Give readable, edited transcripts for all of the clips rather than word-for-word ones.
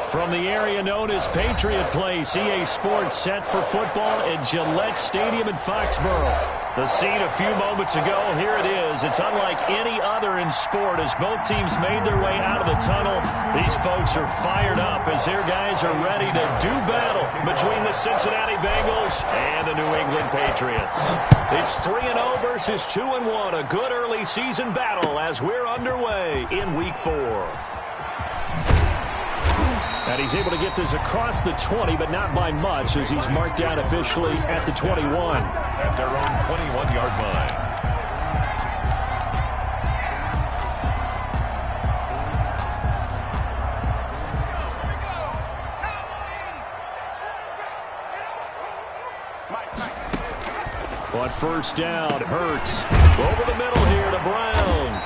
From the area known as Patriot Place, EA Sports set for football at Gillette Stadium in Foxborough. The scene a few moments ago, here it is. It's unlike any other in sport as both teams made their way out of the tunnel. These folks are fired up as their guys are ready to do battle between the Cincinnati Bengals and the New England Patriots. It's 3-0 versus 2-1, a good early season battle as we're underway in Week 4. And he's able to get this across the 20, but not by much as he's marked down officially at the 21. At their own 21-yard line. On first down, Hurts. Over the middle here to Brown.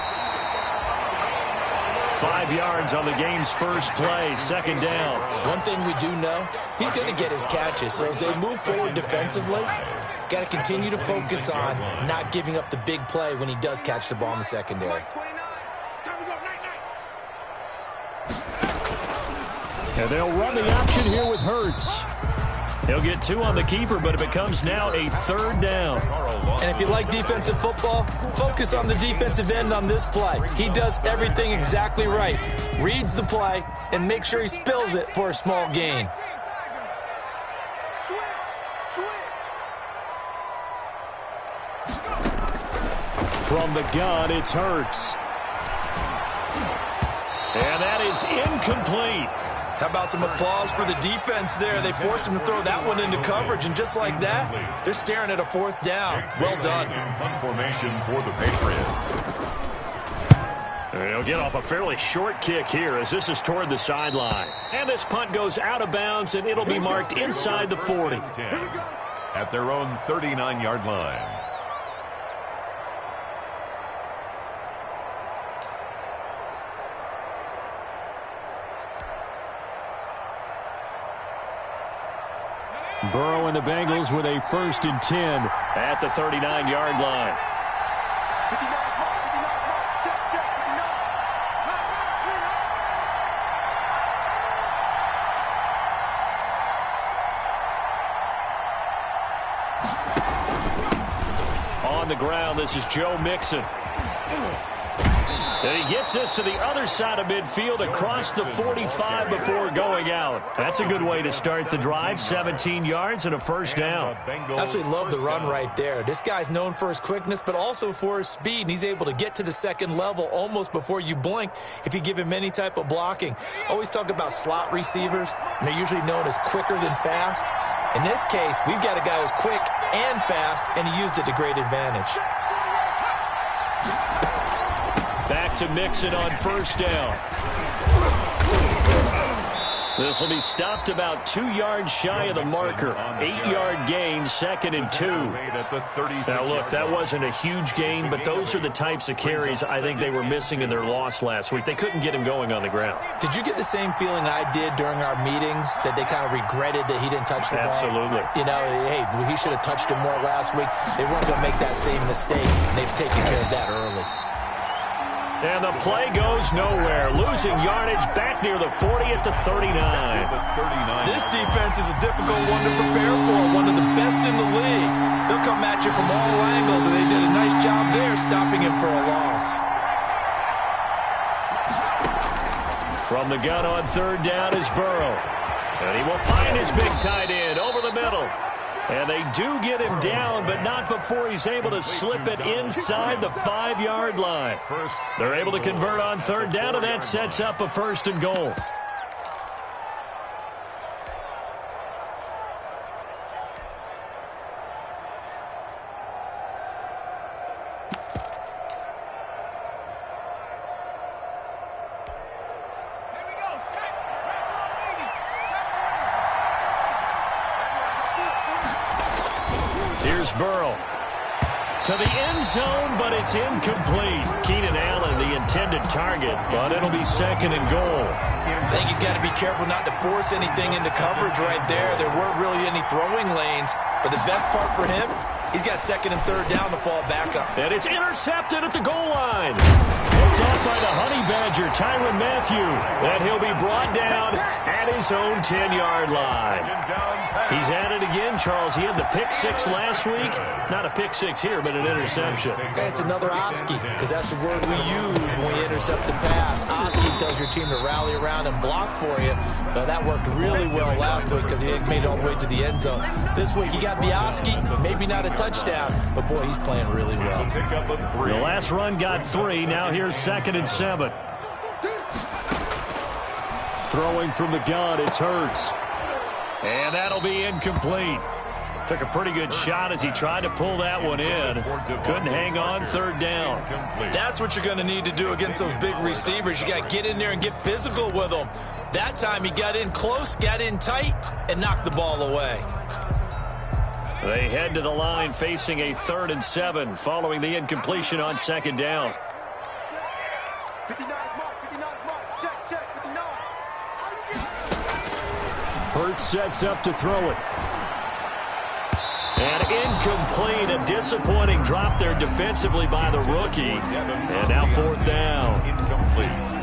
5 yards on the game's first play, second down. One thing we do know, he's going to get his catches. So as they move forward defensively, got to continue to focus on not giving up the big play when he does catch the ball in the secondary. And they'll run the option here with Hurts. He'll get 2 on the keeper, but it becomes now a third down. And if you like defensive football, focus on the defensive end on this play. He does everything exactly right. Reads the play and makes sure he spills it for a small gain. From the gun, it's Hurts. And that is incomplete. How about some applause for the defense there? They forced him to throw that one into coverage, and just like that, they're staring at a fourth down. Well done. Punt formation for the Patriots. And he'll get off a fairly short kick here as this is toward the sideline. And this punt goes out of bounds, and it'll be marked inside the 40. At their own 39-yard line. Burrow and the Bengals with a 1st and 10 at the 39-yard line. On the ground, this is Joe Mixon. And he gets us to the other side of midfield across the 45 before going out. That's a good way to start the drive. 17 yards and a first down. Absolutely love the run right there. This guy's known for his quickness, but also for his speed. And he's able to get to the second level almost before you blink if you give him any type of blocking. Always talk about slot receivers, and they're usually known as quicker than fast. In this case, we've got a guy who's quick and fast, and he used it to great advantage. Back to Mixon on first down. This will be stopped about 2 yards shy of the marker. 8-yard gain, 2nd and 2. Now, look, that wasn't a huge gain, but those are the types of carries I think they were missing in their loss last week. They couldn't get him going on the ground. Did you get the same feeling I did during our meetings, that they kind of regretted that he didn't touch the ball? Absolutely. You know, hey, he should have touched him more last week. They weren't going to make that same mistake, and they've taken care of that early. And the play goes nowhere. Losing yardage back near the 40 at the 39. This defense is a difficult one to prepare for, one of the best in the league. They'll come at you from all angles, and they did a nice job there stopping him for a loss. From the gun on third down is Burrow. And he will find his big tight end over the middle. And they do get him down, but not before he's able to slip it inside the 5-yard line. They're able to convert on third down, and that sets up a 1st and goal. Here's Burrow to the end zone, but it's incomplete. Keenan Allen, the intended target, but it'll be 2nd and goal. I think he's got to be careful not to force anything into coverage right there. There weren't really any throwing lanes, but the best part for him, he's got 2nd and 3rd down to fall back up. And it's intercepted at the goal line. Picked off by the Honey Badger. manager, Tyrann Mathieu, and he'll be brought down at his own 10-yard line. He's at it again, Charles. He had the pick six last week. Not a pick six here, but an interception. It's another Oski, because that's the word we use when we intercept the pass. Oski tells your team to rally around and block for you. But that worked really well last week because he made it all the way to the end zone. This week he got the Oski, maybe not a touchdown, but boy, he's playing really well. The last run got 3. Now here's 2nd and 7. Throwing from the gun, it's Hurts. And that'll be incomplete. Took a pretty good shot as he tried to pull that one in. Couldn't hang on, 3rd down. That's what you're going to need to do against those big receivers. You got to get in there and get physical with them. That time he got in close, got in tight, and knocked the ball away. They head to the line facing a 3rd and 7 following the incompletion on 2nd down. 59 mark, check, 59. Hurts sets up to throw it. And incomplete, a disappointing drop there defensively by the rookie. And now 4th down. Incomplete.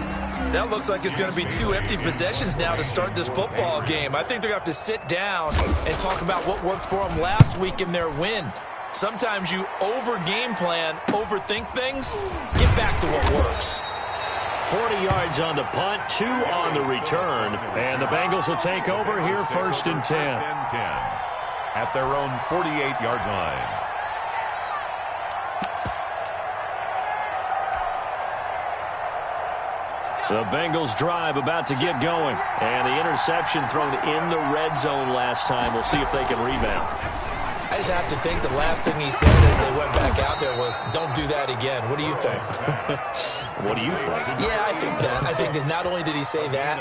That looks like it's going to be 2 empty possessions now to start this football game. I think they're going to have to sit down and talk about what worked for them last week in their win. Sometimes you over-game plan, overthink things, get back to what works. 40 yards on the punt, 2 on the return. And the Bengals will take over here 1st and 10. At their own 48-yard line. The Bengals drive about to get going. And the interception thrown in the red zone last time. We'll see if they can rebound. I just have to think the last thing he said as they went back out there was, don't do that again. What do you think? What do you think? Yeah, I think that. I think that not only did he say that,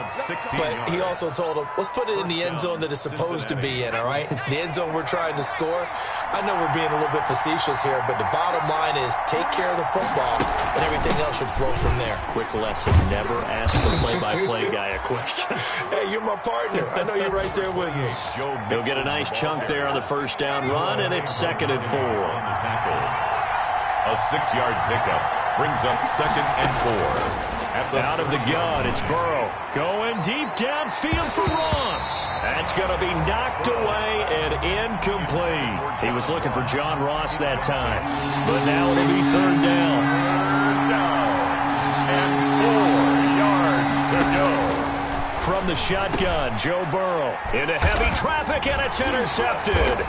but he also told him, let's put it in the end zone that it's supposed to be in, all right? The end zone we're trying to score. I know we're being a little bit facetious here, but the bottom line is take care of the football, and everything else should flow from there. Quick lesson, never ask the play-by-play guy a question. Hey, you're my partner. I know you're right there with me. He'll get a nice chunk there on the 1st down run, and it's 2nd and 4. A 6-yard pickup brings up 2nd and 4. Out of the gun, it's Burrow. Going deep downfield for Ross. That's going to be knocked away and incomplete. He was looking for John Ross that time. But now it'll be 3rd down. And 4 yards to go. From the shotgun, Joe Burrow into heavy traffic, and it's intercepted.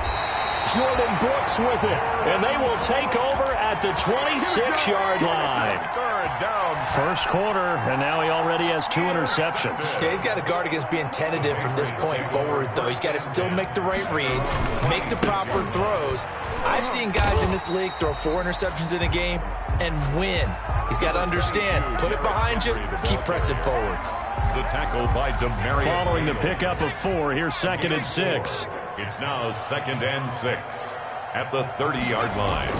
Jordan Brooks with it, and they will take over at the 26-yard line. 3rd down. 1st quarter, and now he already has 2 interceptions. Yeah, he's got to guard against being tentative from this point forward, though. He's got to still make the right reads, make the proper throws. I've seen guys in this league throw 4 interceptions in a game and win. He's got to understand, put it behind you, keep pressing forward. The tackle by Demarius. Following the pickup of 4, here's 2nd and 6. It's now 2nd and 6 at the 30-yard line.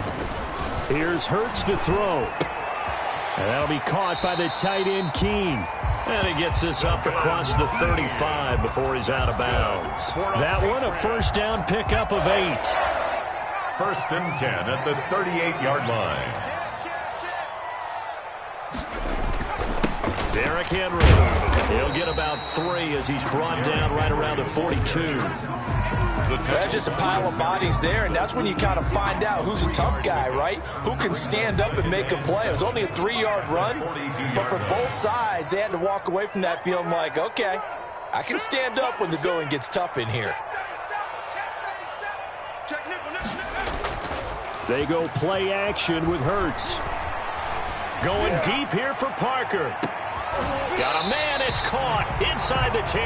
Here's Hurts to throw. And that'll be caught by the tight end, Keene. And he gets this up across the 35 before he's out of bounds. That one, a 1st down pickup of 8. 1st and 10 at the 38-yard line. Derrick Henry. He'll get about 3 as he's brought down right around the 42. That's just a pile of bodies there, and that's when you kind of find out who's a tough guy, right? Who can stand up and make a play. It was only a 3-yard run, but for both sides, they had to walk away from that feeling like, okay, I can stand up when the going gets tough in here. They go play action with Hurts. Going deep here for Parker. Got a man, it's caught inside the 10.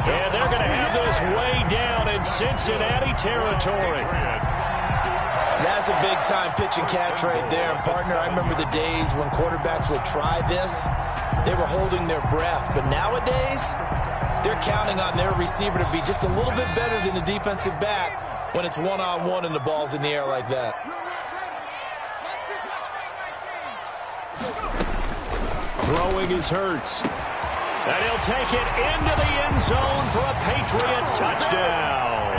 And they're going to have this way down in Cincinnati territory. That's a big-time pitch and catch right there. And, partner, I remember the days when quarterbacks would try this. They were holding their breath. But nowadays, they're counting on their receiver to be just a little bit better than the defensive back when it's one-on-one and the ball's in the air like that. Throwing is Hurts. And he'll take it into the end zone for a Patriot touchdown.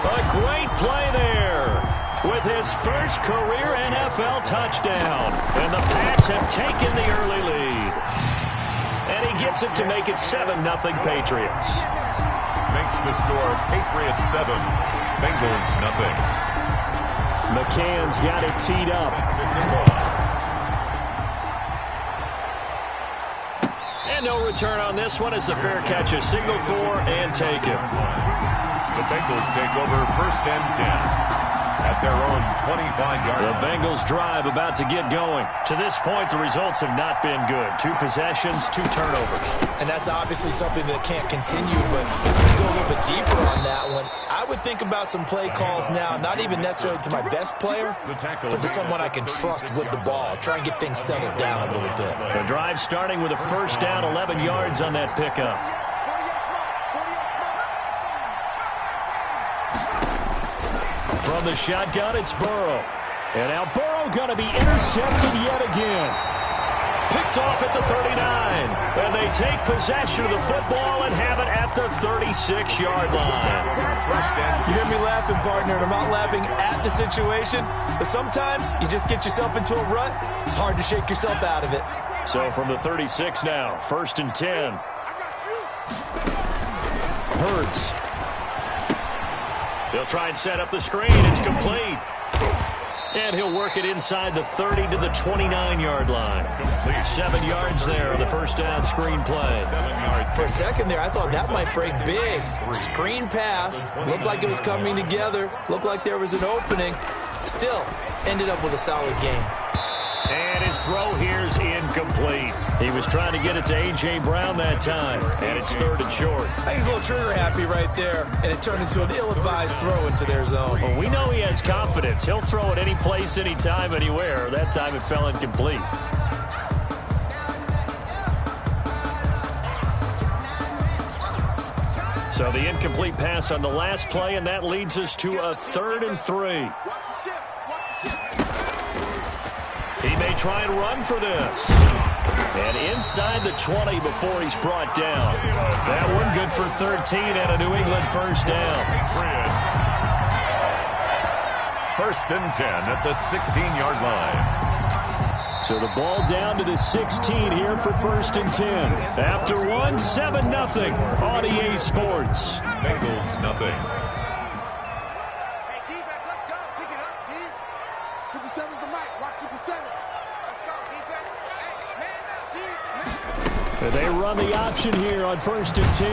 A great play there with his first career NFL touchdown. And the Pats have taken the early lead. cuts it to make it 7-0 Patriots. Makes the score Patriots 7, Bengals nothing. McCann's got it teed up. And no return on this one as the fair catch is signaled for and taken. The Bengals take over 1st and 10 at their own 25-yard line. The Bengals drive about to get going. To this point, the results have not been good. 2 possessions, 2 turnovers. And that's obviously something that can't continue, but to go a little bit deeper on that one, I would think about some play calls now, not even necessarily to my best player, but to someone I can trust with the ball. Try and get things settled down a little bit. The drive starting with a 1st down, 11 yards on that pickup. From the shotgun, it's Burrow. And now Burrow going to be intercepted yet again. Picked off at the 39. And they take possession of the football and have it at the 36-yard line. You hear me laughing, partner, and I'm not laughing at the situation, but sometimes you just get yourself into a rut. It's hard to shake yourself out of it. So from the 36 now, 1st and 10. Hurts. He'll try and set up the screen. It's complete. And he'll work it inside the 30 to the 29-yard line. 7 yards there on the 1st down screen play. For a second there, I thought that might break big. Screen pass. Looked like it was coming together. Looked like there was an opening. Still, ended up with a solid game. And his throw here's incomplete. He was trying to get it to A.J. Brown that time. And it's 3rd and short. I think he's a little trigger happy right there. And it turned into an ill-advised throw into their zone. Well, we know he has confidence. He'll throw it any place, anytime, anywhere. That time it fell incomplete. So the incomplete pass on the last play, and that leads us to a 3rd and 3. He may try and run for this. And inside the 20 before he's brought down. That one good for 13 and a New England 1st down. 1st and 10 at the 16-yard line. So the ball down to the 16 here for 1st and 10. After 7-0 on EA Sports. Bengals nothing. Hey, D-back, let's go. Pick it up, D. 57's the mic. Watch 57. Let's go, D-back. Hey, man up, D. They run the option here on 1st and 10.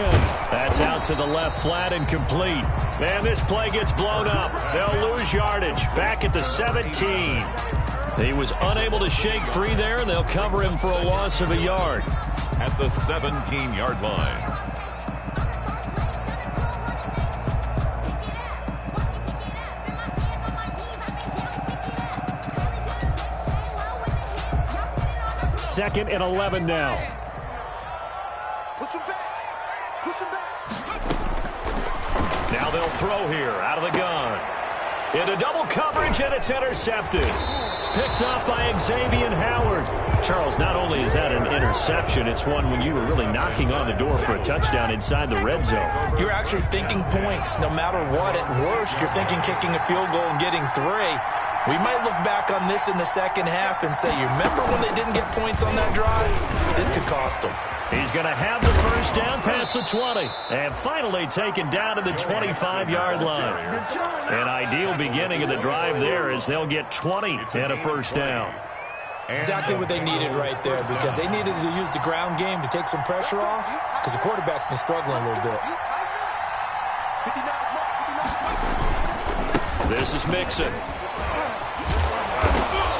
That's out to the left, flat and complete. And this play gets blown up. They'll lose yardage. Back at the 17. He was unable to shake free there, and they'll cover him for a loss of a yard. At the 17-yard line. Second and 11 now. Push him back. Push him back. Now they'll throw here out of the gun. Into double coverage, and it's intercepted. Picked up by Xavier Howard. Charles, not only is that an interception, it's one when you were really knocking on the door for a touchdown inside the red zone. You're actually thinking points. No matter what, at worst, you're thinking kicking a field goal and getting 3. We might look back on this in the second half and say, you remember when they didn't get points on that drive? This could cost them. He's going to have the 1st down past the 20. And finally taken down to the 25-yard line. An ideal beginning of the drive there as they'll get 20 and a 1st down. Exactly what they needed right there, because they needed to use the ground game to take some pressure off, because the quarterback's been struggling a little bit. This is Mixon.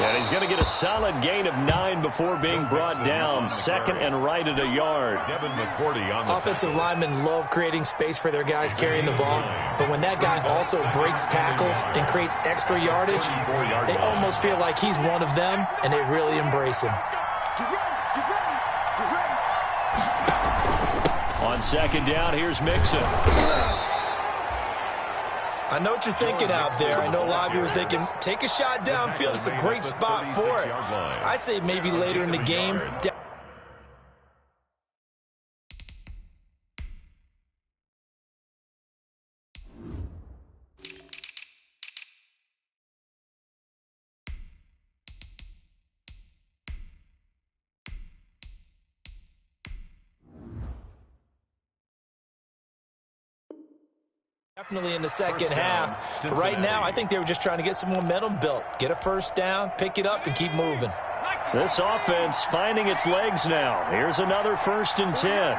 And he's going to get a solid gain of 9 before being brought down. 2nd and right at a yard. Offensive linemen love creating space for their guys carrying the ball. But when that guy also breaks tackles and creates extra yardage, they almost feel like he's one of them, and they really embrace him. On 2nd down, here's Mixon. I know what you're thinking out there. I know a lot of you are thinking, take a shot downfield. It's a great spot for it. I'd say maybe later in the game. definitely in the second half. But right now, I think they were just trying to get some momentum built. Get a first down, pick it up, and keep moving. This offense finding its legs now. Here's another 1st and 10.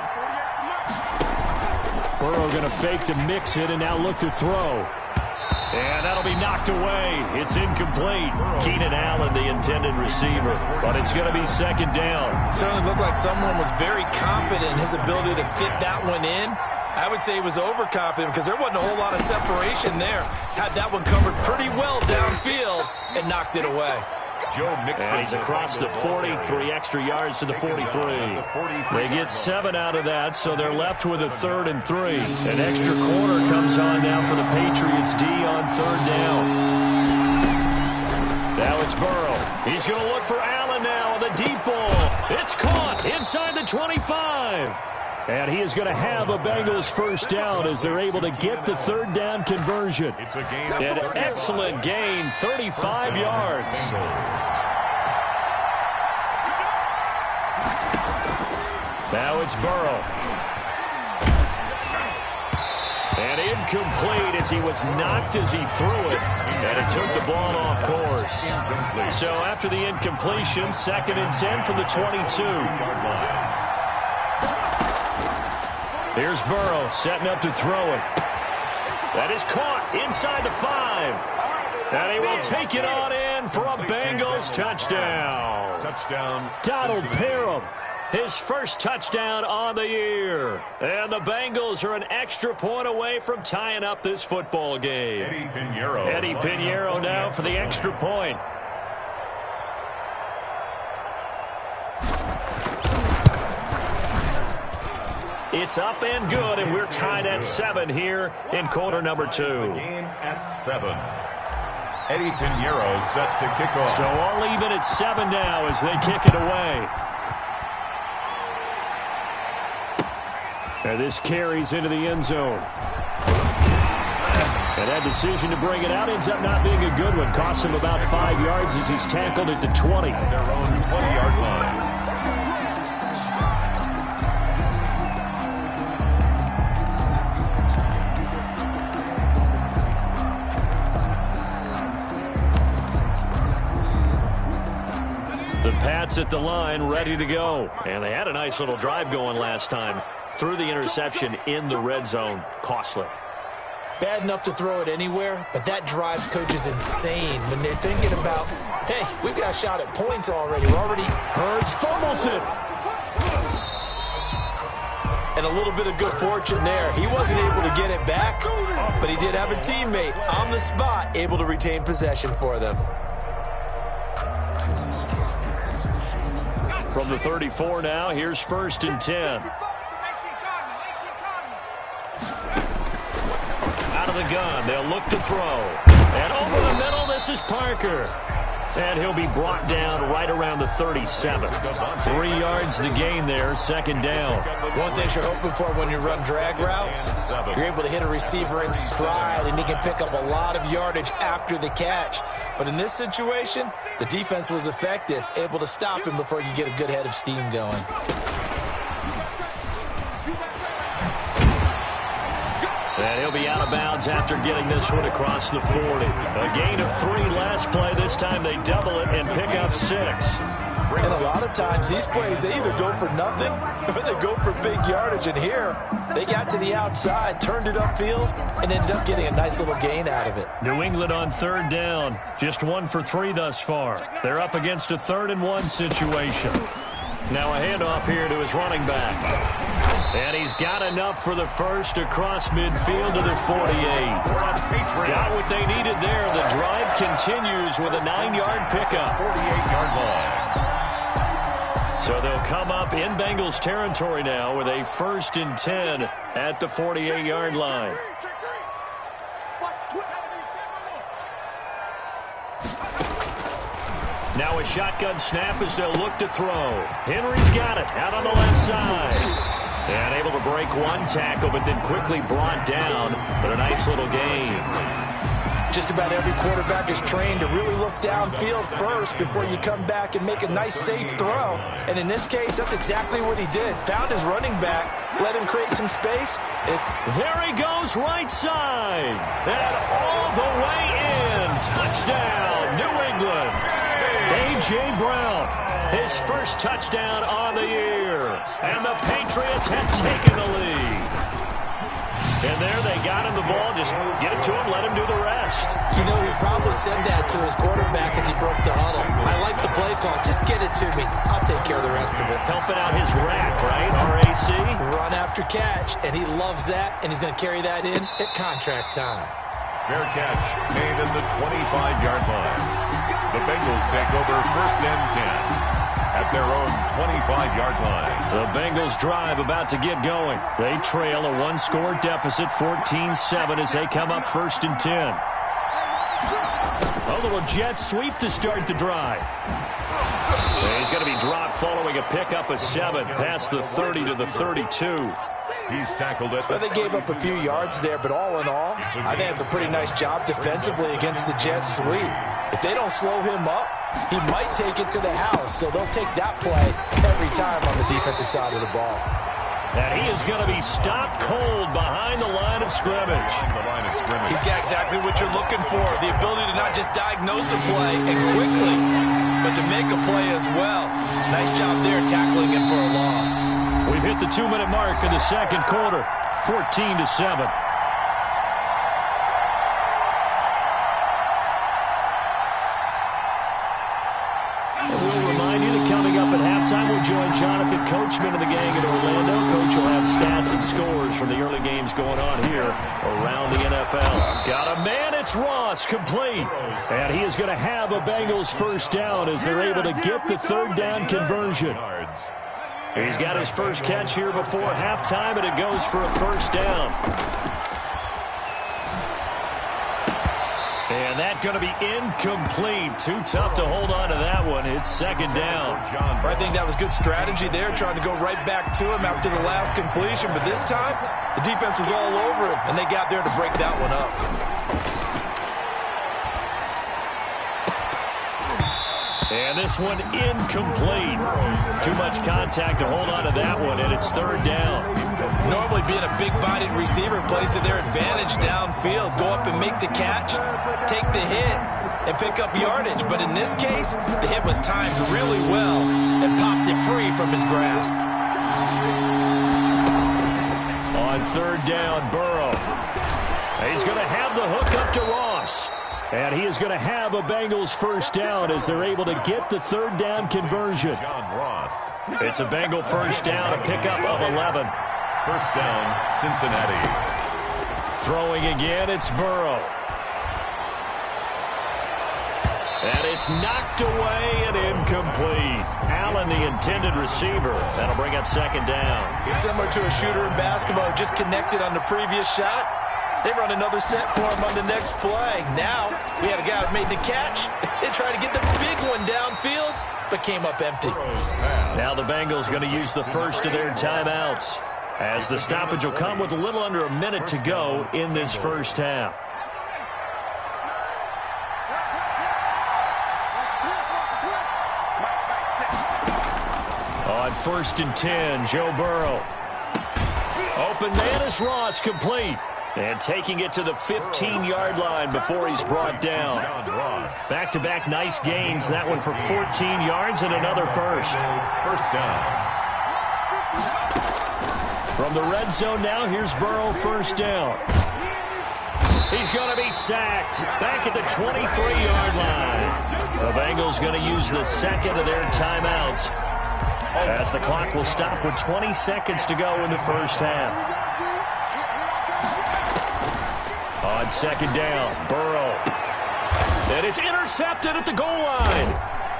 Burrow going to fake to mix it and now look to throw. And that'll be knocked away. It's incomplete. Keenan Allen, the intended receiver. But it's going to be 2nd down. Certainly looked like someone was very confident in his ability to fit that one in. I would say he was overconfident because there wasn't a whole lot of separation there. Had that one covered pretty well downfield and knocked it away. And he's across the 40, 3 extra yards to the 43. They get 7 out of that, so they're left with a 3rd and 3. An extra corner comes on now for the Patriots D on 3rd down. Now it's Burrow. He's going to look for Allen now on the deep ball. It's caught inside the 25. And he is going to have a Bengals 1st down as they're able to get the 3rd down conversion. An excellent gain, 35 yards. Now it's Burrow. And incomplete as he was knocked as he threw it. And it took the ball off course. So after the incompletion, 2nd and 10 from the 22. Here's Burrow setting up to throw it. That is caught inside the 5. And he will take it on in for a Bengals touchdown. Donald Parham, his 1st touchdown on the year. And the Bengals are an extra point away from tying up this football game. Eddie Pinheiro now for the extra point. It's up and good, and we're tied at 7 here in quarter number 2. Game at 7. Eddie Pinheiro set to kick off. So all even at 7 now as they kick it away. And this carries into the end zone. And that decision to bring it out ends up not being a good one. Costs him about 5 yards as he's tackled at the 20. Their own 20-yard line. The Pats at the line, ready to go. And they had a nice little drive going last time. Threw the interception in the red zone. Costly. Bad enough to throw it anywhere, but that drives coaches insane when they're thinking about, hey, we've got a shot at points already. We're already... Hurts fumbles it. And a little bit of good fortune there. He wasn't able to get it back, but he did have a teammate on the spot able to retain possession for them. From the 34 now, here's 1st and 10. Out of the gun, they'll look to throw. And over the middle, this is Parker. And he'll be brought down right around the 37. 3 yards the gain there, 2nd down. One thing you're hoping for when you run drag routes, you're able to hit a receiver in stride, and he can pick up a lot of yardage after the catch. But in this situation, the defense was effective, able to stop him before you get a good head of steam going. And he'll be out of bounds after getting this one across the 40. A gain of 3 last play. This time they double it and pick up 6. And a lot of times these plays, they either go for nothing or they go for big yardage. And here, they got to the outside, turned it upfield, and ended up getting a nice little gain out of it. New England on 3rd down. Just 1 for 3 thus far. They're up against a 3rd and 1 situation. Now a handoff here to his running back. And he's got enough for the first across midfield to the 48. Got what they needed there. The drive continues with a 9-yard pickup. 48-yard line. So they'll come up in Bengals territory now with a 1st and 10 at the 48-yard line. Now a shotgun snap as they'll look to throw. Henry's got it out on the left side. And able to break 1 tackle, but then quickly brought down. But a nice little gain. Just about every quarterback is trained to really look downfield first before you come back and make a nice, safe throw. And in this case, that's exactly what he did. Found his running back, let him create some space. There he goes, right side. And all the way in. Touchdown, New England. A.J. Brown, his first touchdown on the year. And the Patriots have taken the lead. And there they got him the ball. Just get it to him, let him do the rest. You know, he probably said that to his quarterback as he broke the huddle. I like the play call. Just get it to me. I'll take care of the rest of it. Helping out his rack, right? RAC. Run after catch, and he loves that, and he's going to carry that in at contract time. Fair catch made in the 25-yard line. The Bengals take over first and 10. At their own 25-yard line. The Bengals drive about to get going. They trail a one-score deficit, 14-7, as they come up first and 10. A little jet sweep to start the drive. And he's going to be dropped following a pickup of 7 past the 30 to the 32. He's tackled it. Well, they gave up a few yards there, but all in all, I think it's a pretty nice job defensively against the jet sweep. If they don't slow him up, he might take it to the house, so they'll take that play every time on the defensive side of the ball. And he is going to be stopped cold behind the line of scrimmage. He's got exactly what you're looking for, the ability to not just diagnose a play and quickly, but to make a play as well. Nice job there tackling him for a loss. We've hit the 2-minute mark in the second quarter, 14-7. We'll join Jonathan Coachman of the gang in Orlando. Coach will have stats and scores from the early games going on here around the NFL. Got a man, it's Ross, complete. And he is going to have a Bengals first down as they're able to get the third down conversion. He's got his first catch here before halftime, and it goes for a first down. And that's going to be incomplete. Too tough to hold on to that one. It's second down. I think that was good strategy there, trying to go right back to him after the last completion. But this time, the defense was all over him, and they got there to break that one up. And this one incomplete. Too much contact to hold on to that one, and it's third down. Normally being a big-bodied receiver plays to their advantage downfield. Go up and make the catch, take the hit, and pick up yardage. But in this case, the hit was timed really well and popped it free from his grasp. On third down, Burrow. He's going to have the hook up to Ross. And he is going to have a Bengals first down as they're able to get the third down conversion. It's a Bengal first down, a pickup of 11. First down, Cincinnati. Throwing again, it's Burrow. And it's knocked away and incomplete. Allen, the intended receiver. That'll bring up second down. It's similar to a shooter in basketball, just connected on the previous shot. They run another set for him on the next play. Now, we had a guy who made the catch. They tried to get the big one downfield, but came up empty. Now the Bengals going to use the first of their timeouts, as the stoppage will come with a little under a minute to go in this first half. On first and 10, Joe Burrow. Open man is Ross, complete. And taking it to the 15-yard line before he's brought down. Back-to-back nice gains. That one for 14 yards and another first. First down. From the red zone now, here's Burrow, first down. He's going to be sacked. Back at the 23-yard line. The Bengals going to use the second of their timeouts, as the clock will stop with 20 seconds to go in the first half. On second down, Burrow. And it's intercepted at the goal line.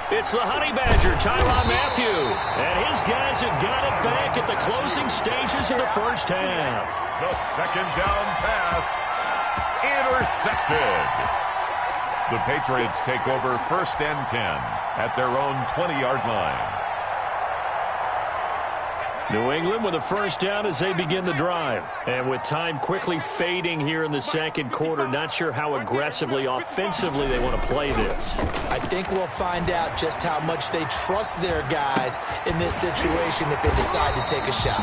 It's the Honey Badger, Tyrann Mathieu. And his guys have got it back at the closing stages of the first half. The second down pass, intercepted. The Patriots take over first and 10 at their own 20-yard line. New England with a first down as they begin the drive. And with time quickly fading here in the second quarter, not sure how aggressively, offensively they want to play this. I think we'll find out just how much they trust their guys in this situation if they decide to take a shot.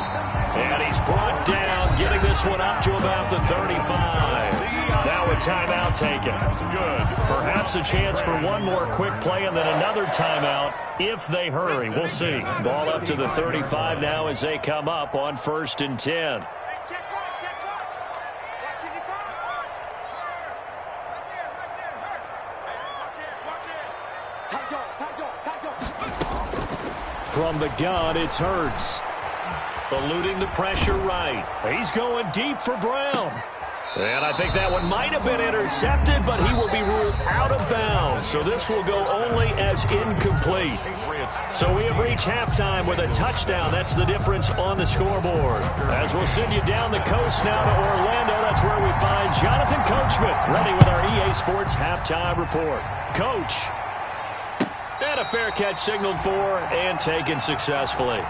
And he's brought down, getting this one up to about the 35. Now a timeout taken. Good. Perhaps a chance for one more quick play and then another timeout if they hurry. We'll see. Ball up to the 35 now as they come up on 1st and 10. From the gun, it's Hurts. Eluding the pressure right. He's going deep for Brown. And I think that one might have been intercepted, but he will be ruled out of bounds. So this will go only as incomplete. So we have reached halftime with a touchdown. That's the difference on the scoreboard. As we'll send you down the coast now to Orlando, that's where we find Jonathan Coachman, ready with our EA Sports halftime report. Coach. And a fair catch signaled for and taken successfully.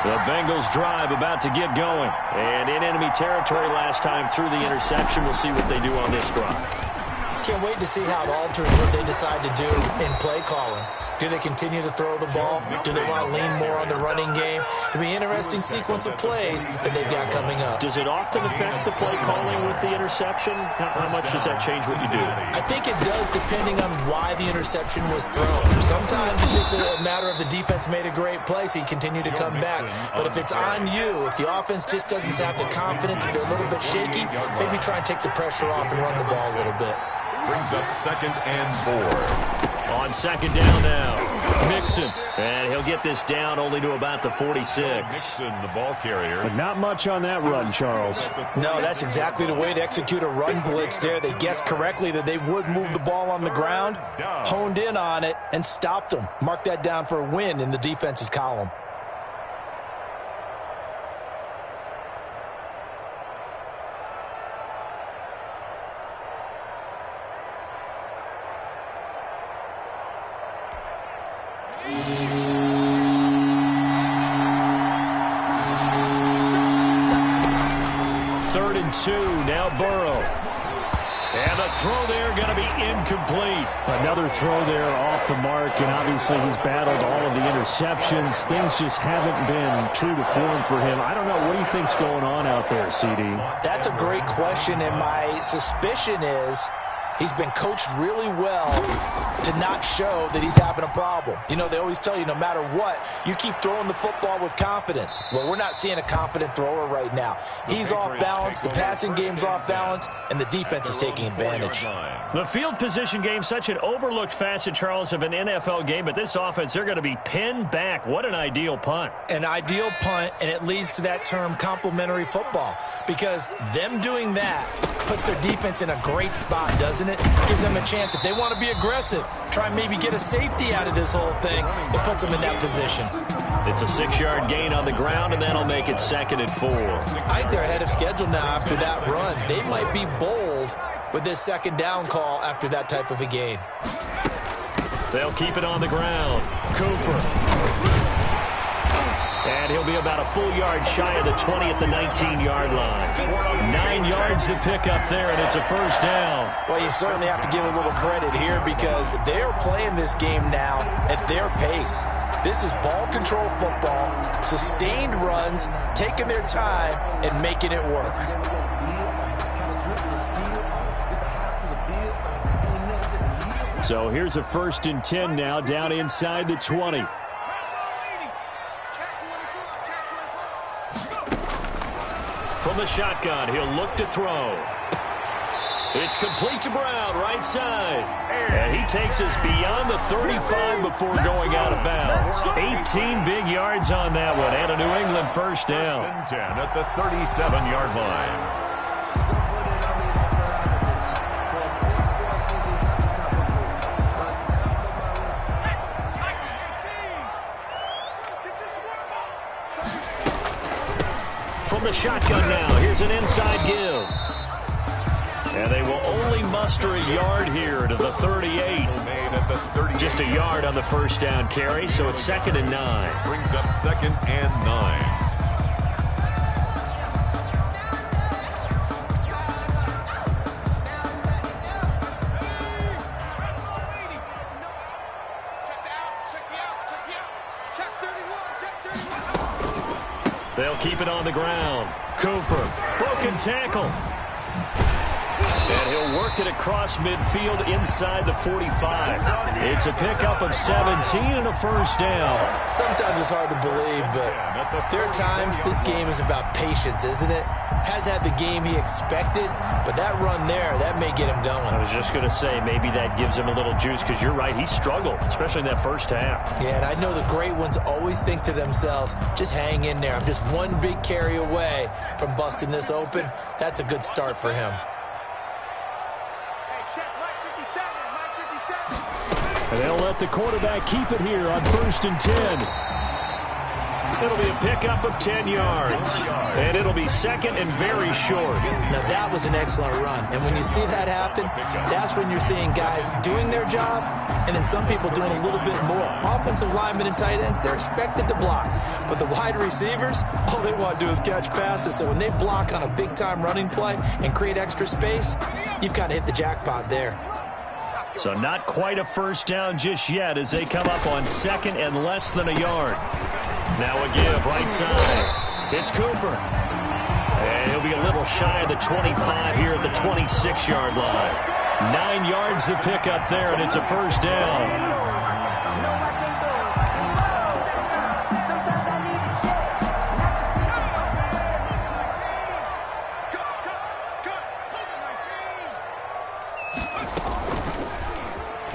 The Bengals drive about to get going. And in enemy territory last time through the interception. We'll see what they do on this drive. Can't wait to see how it alters what they decide to do in play calling. Do they continue to throw the ball? Do they want to lean more on the running game? It'll be an interesting sequence of plays that they've got coming up. Does it often affect the play calling with the interception? How much does that change what you do? I think it does depending on why the interception was thrown. Sometimes it's just a matter of the defense made a great play, so you continue to come back. But if it's on you, if the offense just doesn't have the confidence, if they're a little bit shaky, maybe try and take the pressure off and run the ball a little bit. Brings up 2nd and 4. On 2nd down now, Mixon. And he'll get this down only to about the 46. Mixon, the ball carrier. But not much on that run, Charles. No, that's exactly the way to execute a run blitz there. They guessed correctly that they would move the ball on the ground, honed in on it, and stopped them. Mark that down for a win in the defense's column. Now Burrow. And the throw there going to be incomplete. Another throw there off the mark, and obviously he's battled all of the interceptions. Things just haven't been true to form for him. I don't know. What do you think's going on out there, CD? That's a great question, and my suspicion is he's been coached really well to not show that he's having a problem. You know, they always tell you no matter what, you keep throwing the football with confidence. Well, we're not seeing a confident thrower right now. He's off balance, the passing game's off balance, and the defense is taking advantage. The field position game, such an overlooked facet, Charles, of an NFL game, but this offense, they're going to be pinned back. What an ideal punt. An ideal punt, and it leads to that term complementary football, because them doing that puts their defense in a great spot, doesn't it? Gives them a chance. If they want to be aggressive, try and maybe get a safety out of this whole thing, it puts them in that position. It's a 6-yard gain on the ground, and that'll make it 2nd and 4. I think they're ahead of schedule now after that run. They might be bold with this 2nd down call after that type of a gain. They'll keep it on the ground. Cooper. And he'll be about a full yard shy of the 20 at the 19-yard line. 9 yards to pick up there, and it's a first down. Well, you certainly have to give a little credit here because they're playing this game now at their pace. This is ball control football, sustained runs, taking their time, and making it work. So here's a 1st and 10 now, down inside the 20. From the shotgun, he'll look to throw. It's complete to Brown, right side. And he takes us beyond the 35 before going out of bounds. 18 big yards on that one, and a New England first down. 1st and 10 at the 37-yard line. From the shotgun now, here's an inside give. And they will only muster a yard here to the 38. Just a yard on the first down carry, so it's 2nd and 9. Brings up 2nd and 9. They'll keep it on the ground. Cooper, broken tackle. And he'll work it across midfield inside the 45. It's a pickup of 17 and a first down. Sometimes it's hard to believe, but there are times this game is about patience, isn't it? Has had the game he expected, but that run there, that may get him going. I was just going to say, maybe that gives him a little juice, because you're right, he struggled, especially in that first half. Yeah, and I know the great ones always think to themselves, just hang in there. I'm just one big carry away from busting this open. That's a good start for him. And they'll let the quarterback keep it here on 1st and 10. It'll be a pickup of 10 yards. And it'll be 2nd and very short. Now, that was an excellent run. And when you see that happen, that's when you're seeing guys doing their job and then some people doing a little bit more. Offensive linemen and tight ends, they're expected to block. But the wide receivers, all they want to do is catch passes. So when they block on a big-time running play and create extra space, you've kind of hit the jackpot there. So not quite a first down just yet as they come up on 2nd and less than a yard. Now a give right side. It's Cooper. And he'll be a little shy of the 25 here at the 26-yard line. 9 yards to pick up there, and it's a first down.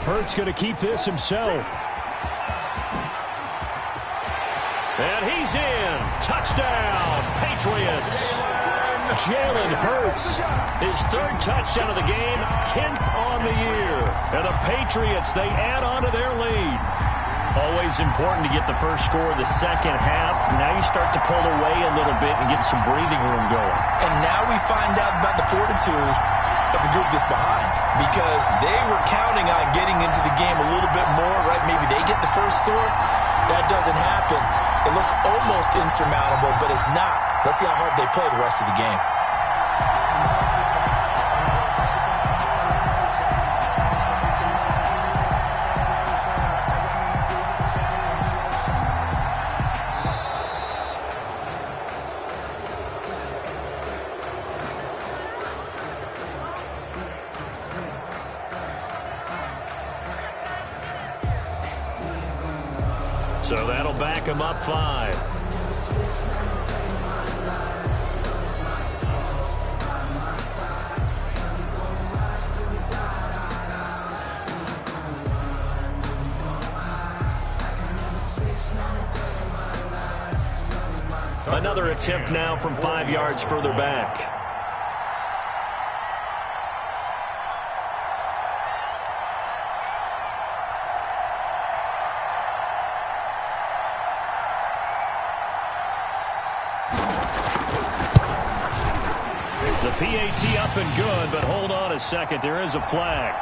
Hurt's going to keep this himself. And he's in. Touchdown, Patriots. Jalen Hurts, his 3rd touchdown of the game, 10th on the year. And the Patriots, they add on to their lead. Always important to get the first score of the second half. Now you start to pull away a little bit and get some breathing room going. And now we find out about the fortitude of the group that's behind, because they were counting on getting into the game a little bit more, right? Maybe they get the first score. That doesn't happen. It looks almost insurmountable, but it's not. Let's see how hard they play the rest of the game. So that'll back him up 5. Another attempt now from 5 yards further back. PAT up and good, but hold on a second. There is a flag.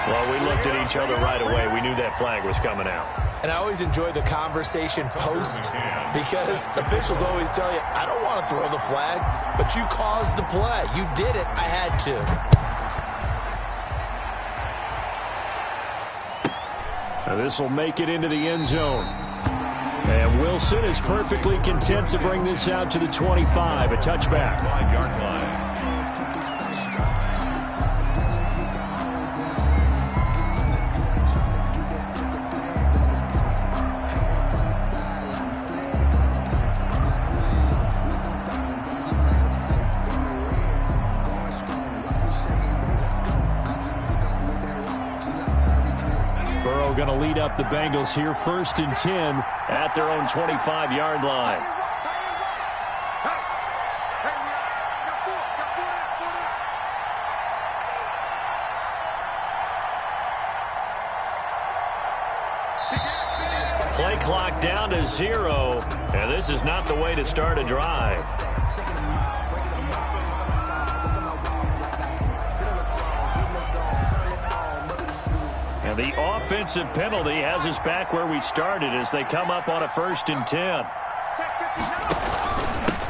Well, we looked at each other right away. We knew that flag was coming out. And I always enjoy the conversation post, because officials always tell you, I don't want to throw the flag, but you caused the play. You did it. I had to. Now this will make it into the end zone. And Wilson is perfectly content to bring this out to the 25, a touchback. 5-yard line. Going to lead up the Bengals here, 1st and 10 at their own 25-yard line. Play clock down to 0, and this is not the way to start a drive. And the offensive penalty has us back where we started as they come up on a 1st and 10.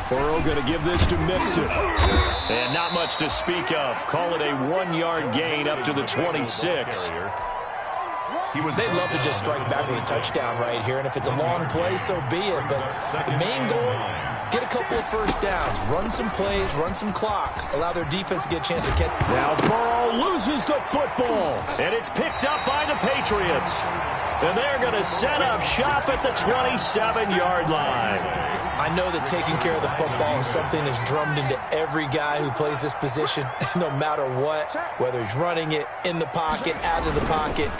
Burrow going to give this to Mixon. And not much to speak of. Call it a 1-yard gain up to the 26. They'd love to just strike back with a touchdown right here, and if it's a long play, so be it. But the main goal, get a couple of first downs, run some plays, run some clock, allow their defense to get a chance to catch. Now Burrow loses the football. And it's picked up by the Patriots. And they're going to set up shop at the 27-yard line. I know that taking care of the football is something that's drummed into every guy who plays this position, no matter what, whether he's running it, in the pocket, out of the pocket.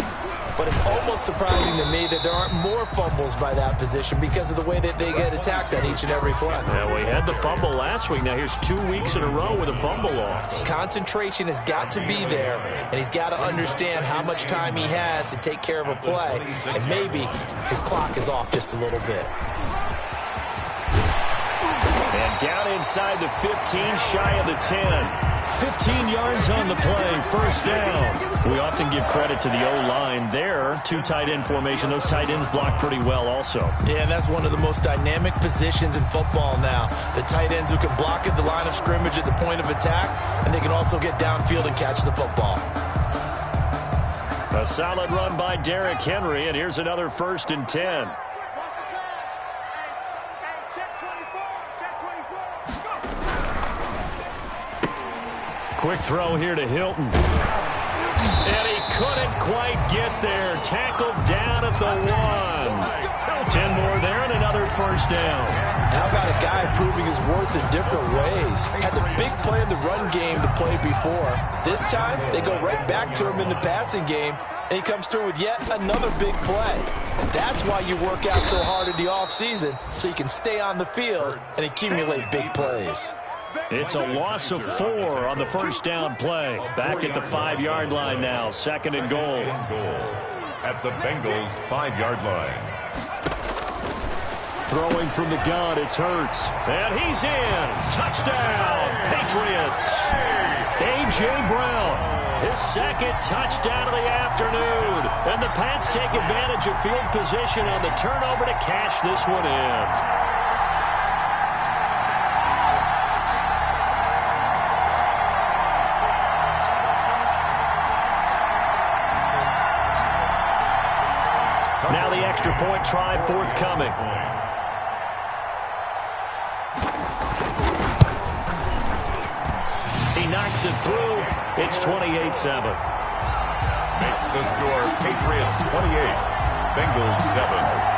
But it's almost surprising to me that there aren't more fumbles by that position because of the way that they get attacked on each and every play. Yeah, we had the fumble last week. Now here's 2 weeks in a row with a fumble loss. Concentration has got to be there, and he's got to understand how much time he has to take care of a play, and maybe his clock is off just a little bit. And down inside the 15, shy of the 10. 15 yards on the play, 1st down. We often give credit to the O-line there. 2 tight end formation. Those tight ends block pretty well also. Yeah, and that's one of the most dynamic positions in football now. The tight ends who can block at the line of scrimmage at the point of attack, and they can also get downfield and catch the football. A solid run by Derrick Henry, and here's another 1st and 10. Quick throw here to Hilton. And he couldn't quite get there. Tackled down at the 1. 10 more there and another 1st down. How about a guy proving his worth in different ways? Had the big play in the run game to play before. This time, they go right back to him in the passing game, and he comes through with yet another big play. That's why you work out so hard in the offseason, so you can stay on the field and accumulate big plays. It's a loss of 4 on the 1st down play. Back at the 5-yard line now. 2nd and goal. At the Bengals 5-yard line. Throwing from the gun, it's Hurts. And he's in. Touchdown, Patriots. A.J. Brown, his 2nd touchdown of the afternoon. And the Pats take advantage of field position on the turnover to cash this one in. Now the extra point try forthcoming. He knocks it through. It's 28-7. Makes the score Patriots 28, Bengals 7.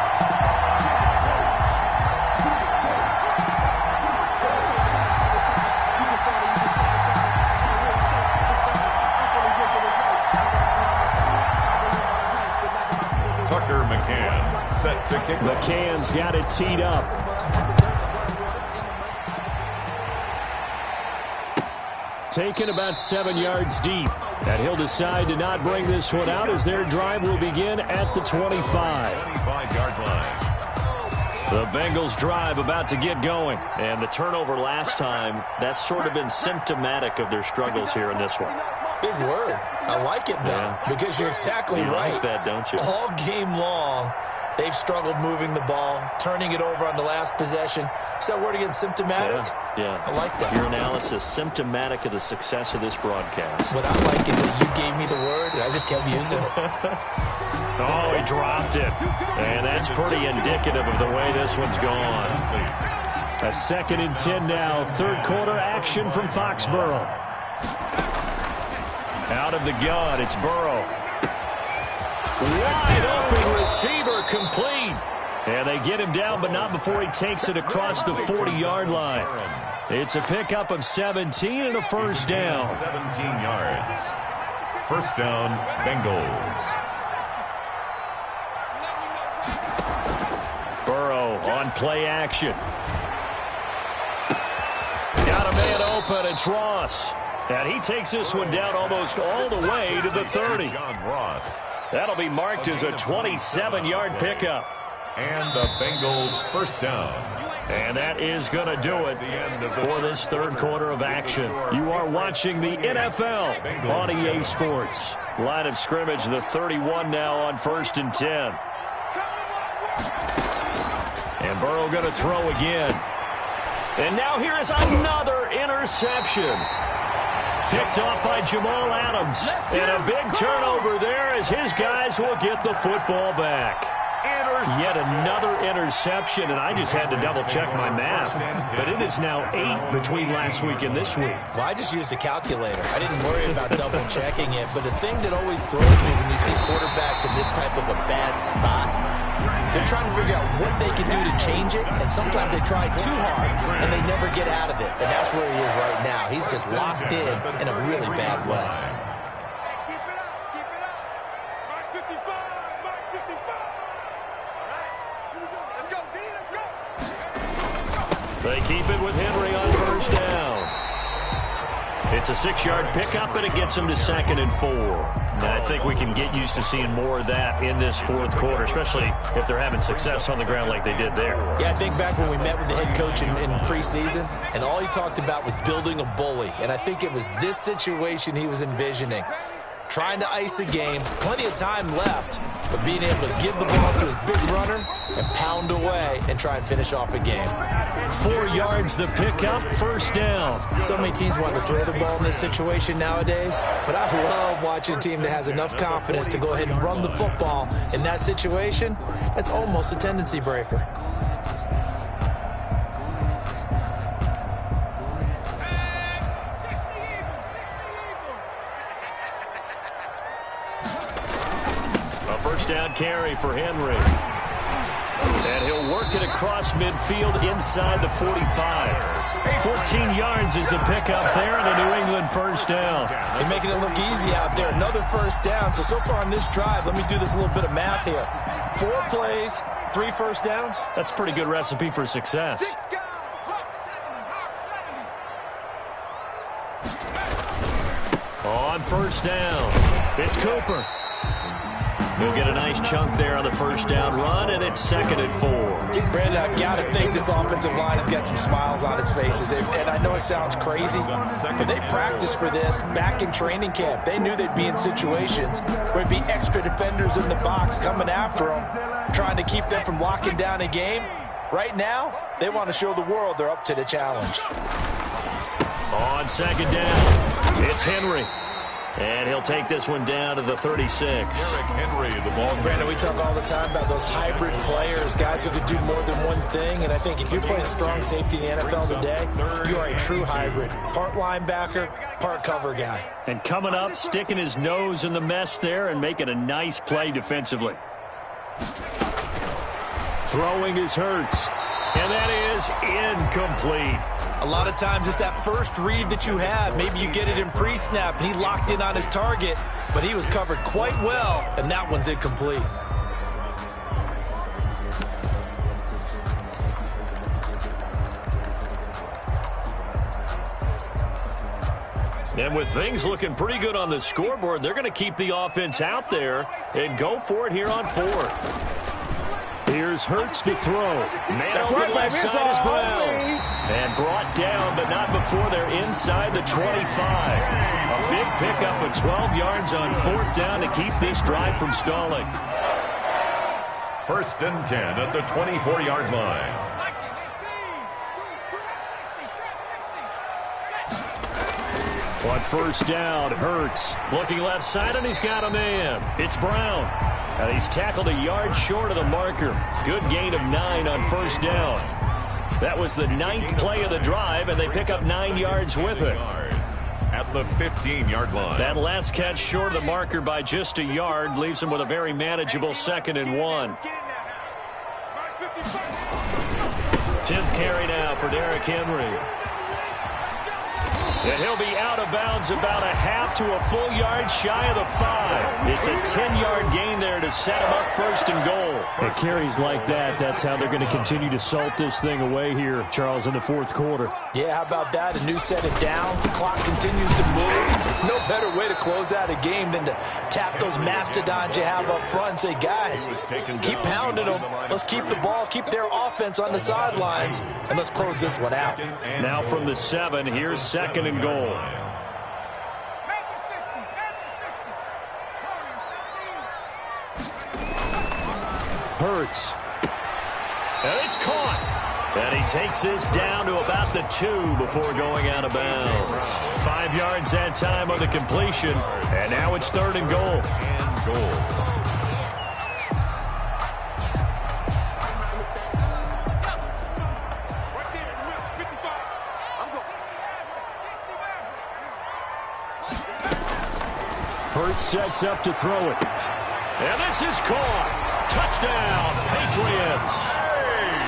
Set to kick. McCann's got it teed up. Taken about 7 yards deep. And he'll decide to not bring this one out as their drive will begin at the 25. 25-yard line. The Bengals drive about to get going. And the turnover last time, that's sort of been symptomatic of their struggles here in this one. Big word. I like it, though, because you're exactly right. You like that, don't you? All game long, they've struggled moving the ball, turning it over on the last possession. Is that word again, symptomatic? Yeah. I like that. Your analysis, symptomatic of the success of this broadcast. What I like is that you gave me the word, and I just kept using it. Oh, he dropped it. And that's pretty indicative of the way this one's gone. A 2nd and 10 now. 3rd quarter action from Foxborough. Out of the gun, it's Burrow. Wide open receiver, complete. And they get him down, but not before he takes it across the 40-yard line. It's a pickup of 17 and a 1st down. 17 yards. 1st down, Bengals. Burrow on play action. Got a man open, it's Ross. And he takes this one down almost all the way to the 30. John Ross. That'll be marked as a 27-yard pickup. And the Bengals first down. And that is going to do it for this third quarter of action. You are watching the NFL on EA Sports. Line of scrimmage, the 31 now on 1st and 10. And Burrow going to throw again. And now here is another interception. Picked off by Jamal Adams. And a big turnover there as his guys will get the football back. Yet another interception, and I just had to double-check my math. But it is now 8 between last week and this week. Well, I just used a calculator. I didn't worry about double-checking it. But the thing that always throws me when you see quarterbacks in this type of a bad spot, they're trying to figure out what they can do to change it, and sometimes they try too hard, and they never get out of it. And that's where he is right now. He's just locked in a really bad way. Keep it up, keep it up. Mark 55, Mark 55. All right, here we go. Let's go, D, let's go. They keep it with Henry on first down. It's a 6-yard pickup, and it gets him to 2nd and 4. And I think we can get used to seeing more of that in this fourth quarter, especially if they're having success on the ground like they did there. Yeah, I think back when we met with the head coach in preseason, and all he talked about was building a bully. And I think it was this situation he was envisioning. Trying to ice a game, plenty of time left, but being able to give the ball to his big runner and pound away and try and finish off a game. 4 yards the pickup, first down. So many teams want to throw the ball in this situation nowadays, but I love watching a team that has enough confidence to go ahead and run the football. In that situation, that's almost a tendency breaker. First down carry for Henry. And he'll work it across midfield inside the 45. 14 yards is the pickup there, and a New England first down. They're making it look easy out there. Another first down. So far on this drive, let me do this little bit of math here. 4 plays, 3 first downs. That's a pretty good recipe for success. On first down, it's Cooper. He'll get a nice chunk there on the first down run, and it's 2nd and 4. Brandon, I've got to think this offensive line has got some smiles on its faces. And I know it sounds crazy, but they practiced for this back in training camp. They knew they'd be in situations where it'd be extra defenders in the box coming after them, trying to keep them from locking down a game. Right now, they want to show the world they're up to the challenge. On 2nd down, it's Henry. And he'll take this one down to the 36. Derrick Henry, the ball. Brandon, we talk all the time about those hybrid players, guys who could do more than one thing. And I think if you're playing strong safety in the NFL today, you are a true hybrid. Part linebacker, part cover guy. And coming up, sticking his nose in the mess there and making a nice play defensively. Throwing is Hurts. And that is incomplete. A lot of times it's that first read that you have. Maybe you get it in pre-snap, and he locked in on his target, but he was covered quite well, and that one's incomplete. And with things looking pretty good on the scoreboard, they're going to keep the offense out there and go for it here on 4th. Here's Hurts to throw. Man over left side is Brown. And brought down, but not before they're inside the 25. A big pickup of 12 yards on 4th down to keep this drive from stalling. 1st and 10 at the 24-yard line. On first down, Hurts looking left side, and he's got a man. It's Brown. And he's tackled a yard short of the marker. Good gain of 9 on first down. That was the 9th play of the drive, and they pick up 9 yards with it. At the 15-yard line. That last catch short of the marker by just a yard leaves him with a very manageable 2nd and 1. 10th carry now for Derrick Henry. And he'll be out of bounds about a half to a full yard shy of the 5. It's a 10-yard gain there to set him up first and goal. It carries like that. That's how they're going to continue to salt this thing away here, Charles, in the fourth quarter. Yeah, how about that? A new set of downs. The clock continues to move. No better way to close out a game than to tap those mastodons you have up front and say, guys, keep pounding them. Let's keep the ball, keep their offense on the sidelines, and let's close this one out. Now from the 7, here's second and goal. Hurts. And it's caught. And he takes this down to about the 2 before going out of bounds. 5 yards that time on the completion. And now it's third and goal. Hurts sets up to throw it. And this is caught. Touchdown, Patriots.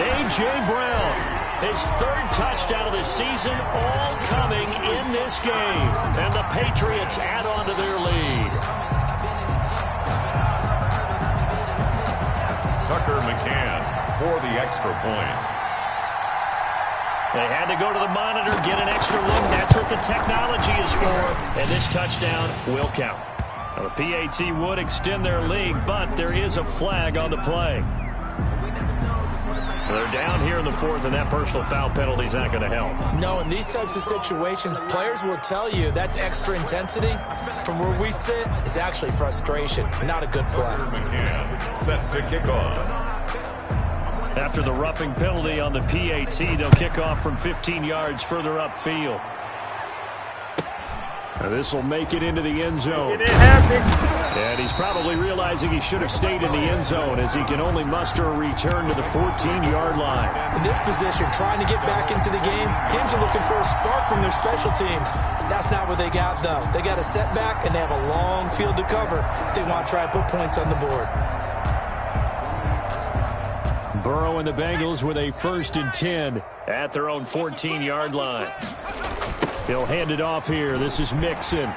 A.J. Brown, his 3rd touchdown of the season, all coming in this game. And the Patriots add on to their lead. Tucker McCann for the extra point. They had to go to the monitor, get an extra look. That's what the technology is for. And this touchdown will count. Now, the PAT would extend their lead, but there is a flag on the play. So they're down here in the 4th, and that personal foul penalty is not going to help. No, in these types of situations, players will tell you that's extra intensity. From where we sit, it's actually frustration. Not a good play. McCann set to kick off. After the roughing penalty on the PAT, they'll kick off from 15 yards further upfield. This will make it into the end zone. And he's probably realizing he should have stayed in the end zone as he can only muster a return to the 14-yard line. In this position, trying to get back into the game, teams are looking for a spark from their special teams. That's not what they got, though. They got a setback, and they have a long field to cover if they want to try and put points on the board. Burrow and the Bengals with a 1st and 10 at their own 14-yard line. He'll hand it off here. This is Mixon.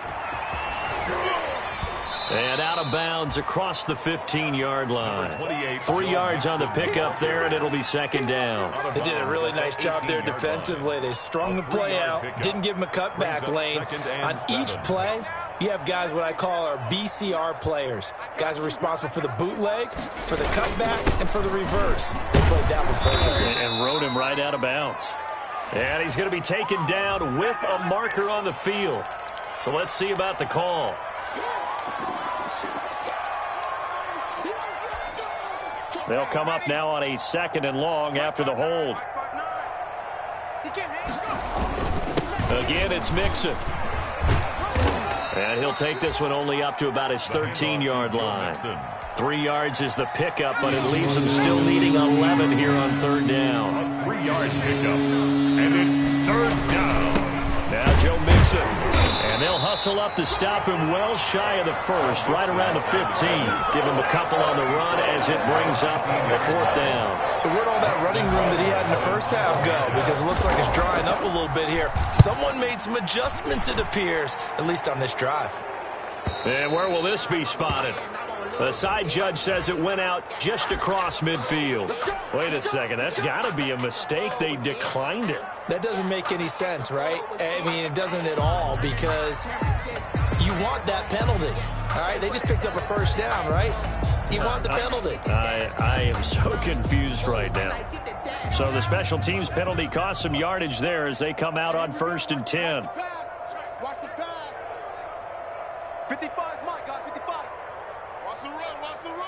And out of bounds across the 15-yard line. 3 yards on the pickup there, and it'll be second down. They did a really nice job there defensively. They strung the play out, didn't give him a cutback lane. On each play, you have guys what I call our BCR players. Guys are responsible for the bootleg, for the cutback, and for the reverse. They played that one perfectly. And rode him right out of bounds. And he's going to be taken down with a marker on the field. So let's see about the call. They'll come up now on a 2nd and long after the hold. Again, it's Mixon. And he'll take this one only up to about his 13-yard line. 3 yards is the pickup, but it leaves him still needing 11 here on 3rd down. A 3-yard pickup, and it's 3rd down. Now Joe Mixon. And they'll hustle up to stop him well shy of the 1st, right around the 15. Give him a couple on the run as it brings up the 4th down. So where'd all that running room that he had in the first half go? Because it looks like it's drying up a little bit here. Someone made some adjustments, it appears, at least on this drive. And where will this be spotted? The side judge says it went out just across midfield. Wait a second, that's got to be a mistake. They declined it. That doesn't make any sense, right? I mean, it doesn't at all, because you want that penalty. All right, they just picked up a 1st down, right? You want the penalty. I am so confused right now. So the special teams penalty cost some yardage there as they come out on 1st and 10. Watch the pass. 55's Mike, guys, 55. Watch the run, watch the run.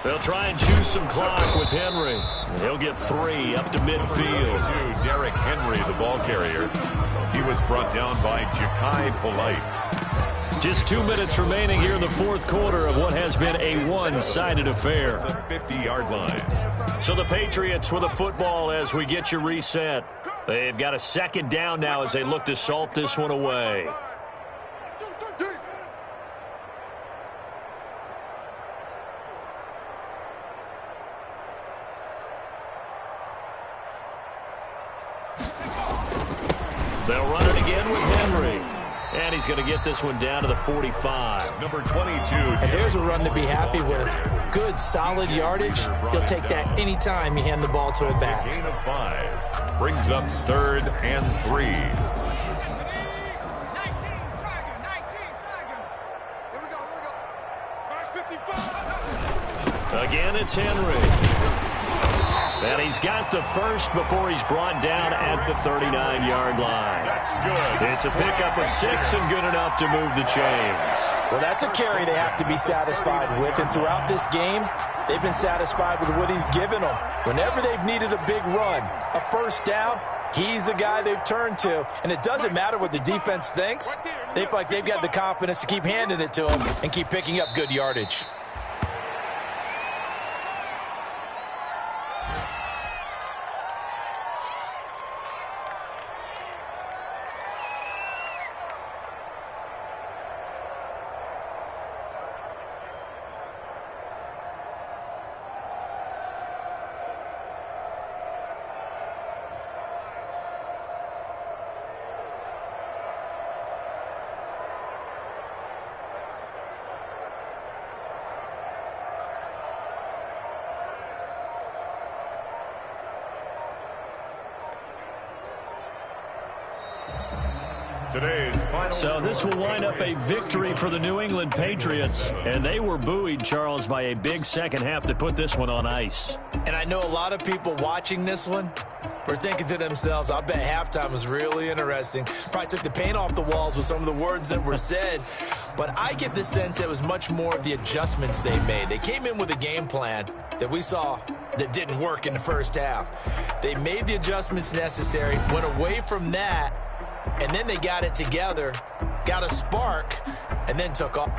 They'll try and choose some clock with Henry. He'll get 3 up to midfield. Derrick Henry, the ball carrier. He was brought down by Ja'Kai Polite. Just 2 minutes remaining here in the 4th quarter of what has been a one-sided affair. The 50-yard line. So the Patriots with the football as we get you reset. They've got a 2nd down now as they look to salt this one away. They'll run it again with Henry. And he's going to get this one down to the 45. Number 22. And there's a run to be happy with. Good, solid yardage. He'll take that anytime you hand the ball to a back. Gain of 5. Brings up 3rd and 3. Here we go. Back 55. Again, it's Henry. And he's got the first before he's brought down at the 39-yard line. That's good. It's a pickup of 6 and good enough to move the chains. Well, that's a carry they have to be satisfied with. And throughout this game, they've been satisfied with what he's given them. Whenever they've needed a big run, a first down, he's the guy they've turned to. And it doesn't matter what the defense thinks. They feel like they've got the confidence to keep handing it to him and keep picking up good yardage. So this will wind up a victory for the New England Patriots. And they were buoyed, Charles, by a big second half that put this one on ice. And I know a lot of people watching this one were thinking to themselves, I bet halftime was really interesting. Probably took the paint off the walls with some of the words that were said. But I get the sense it was much more of the adjustments they made. They came in with a game plan that we saw that didn't work in the first half. They made the adjustments necessary, went away from that, and then they got it together, got a spark, and then took off.